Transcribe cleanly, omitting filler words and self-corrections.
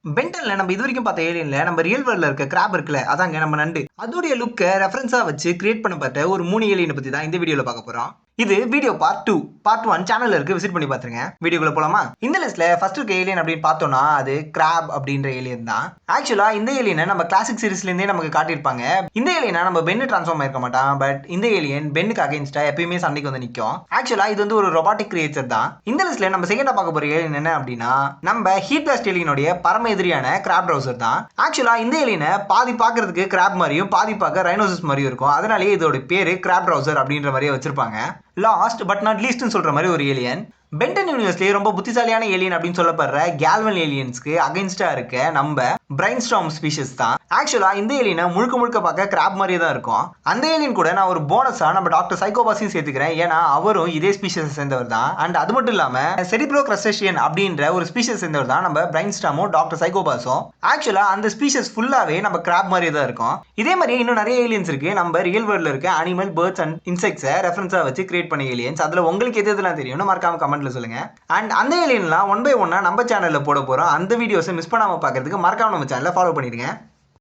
பென்டன்ல நம்ம இது வரைக்கும் பார்த்த ஏலியன்ல நம்ம ரியல் வேர்ல்ட்ல இருக்க கிராப் இருக்குல்ல அதாங்க நம்ம நண்டு அதோடைய லுக்கை ரெஃபரன்ஸா வச்சு கிரியேட் பண்ணப்பட்ட ஒரு 3 ஏலியனை பத்தி தான் இந்த வீடியோல பார்க்க போறோம். இது வீடியோ பார்ட் 1 சேனல்ல இருக்கு, விசிட் பண்ணி பாத்துருங்க. வீடியோக்குள்ள போலாமா? இந்த லிஸ்ட்ல ஃபர்ஸ்ட் இருக்க ஏலியன் அப்படின்னு பார்த்தோம்னா அது கிராப் அப்படின்ற ஏலியன் தான். ஆக்சுவலா இந்த ஏலியனை நம்ம கிளாசிக் சீரிஸ்ல இருந்தே நமக்கு காட்டியிருப்பாங்க. இந்த ஏலியனை நம்ம பென்னு டிரான்ஸ்ஃபார்ம் ஆயிருக்க மாட்டான், பட் இந்த ஏலியன் பென்னுக்கு அகைன்ஸ்டா எப்பயுமே சண்டைக்கு வந்து நிற்கும். ஆக்சுவலா இது வந்து ஒரு ரொபாட்டிக் கிரியேச்சர் தான். இந்த லிஸ்ட்ல நம்ம செகண்டா பார்க்க போற ஏலியன் என்ன அப்படின்னா நம்ம ஹீட் பிளாஸ்ட் ஏலியனுடைய பரம எதிரியான கிராப் ப்ரௌசர் தான். ஆக்சுவலா இந்த ஏலியனை பாதி பார்க்கறதுக்கு கிராப் மாதிரியும் பாதி பார்க்க ரைனோசஸ் மாதிரியும் இருக்கும். அதனாலேயே இதோட பேரு கிராப் ப்ரௌசர் அப்படின்ற மாதிரியே வச்சிருப்பாங்க. லாஸ்ட் பட் நாட் லீஸ்ட்னு சொல்ற மாதிரி ஒரு ஏலியன். பென்டன் யூனிவர்ஸ்லேயே ரொம்ப புத்திசாலியான ஏலியன் அப்படின்னு சொல்லப்படுற கேல்வன் ஏலியன்ஸ்க்கு அகைன்ஸ்டா இருக்க நம்ம பிரைன் ஸ்டார்ம் ஸ்பீஷஸ் தான். ஆக்சுவலா இந்த ஏலியனை முழுக்க முழுக்க பார்க்க கிராப் மாதிரியே தான் இருக்கும். அந்த ஏலியன் கூட நான் ஒரு போனஸா நம்ம டாக்டர் சைக்கோபாஸையும் சேர்த்துக்கிறேன், ஏன்னா அவரும் இதே ஸ்பீஷஸ் சேர்ந்தவர் தான். அண்ட் அது மட்டும் இல்லாம செரிப்ரோ கிரஸ்டேஷியன் அப்படின்ற ஒரு ஸ்பீஷஸ் சேர்ந்தவர் தான் நம்ம பிரைன் ஸ்டார்மும் டாக்டர் சைக்கோபாஸும். ஆக்சுவலா அந்த ஸ்பீஷஸ் ஃபுல்லாவே நம்ம கிராப் மாதிரியே தான் இருக்கும். இதே மாதிரி இன்னும் நிறைய ஏலியன்ஸ் இருக்கு. நம்ம ரியல் வேர்ல்ட்ல இருக்க அனிமல், பேர்ட்ஸ் அண்ட் இன்செக்ட்ஸை ரெஃபரன்ஸா வச்சு கிரியேட் பண்ண ஏலியன்ஸ். அதுல உங்களுக்கு எது எதுலாம் தெரியும்னு மறக்காம கமெண்ட்ல சொல்லுங்க. அண்ட் அந்த ஏலியன்லாம் 1 by 1 நம்ம சேனல்ல போட போறோம். அந்த வீடியோஸை மிஸ் பண்ணாம பார்க்கிறதுக்கு மறக்காம நம்ம சேனலை ஃபாலோ பண்ணிடுங்க.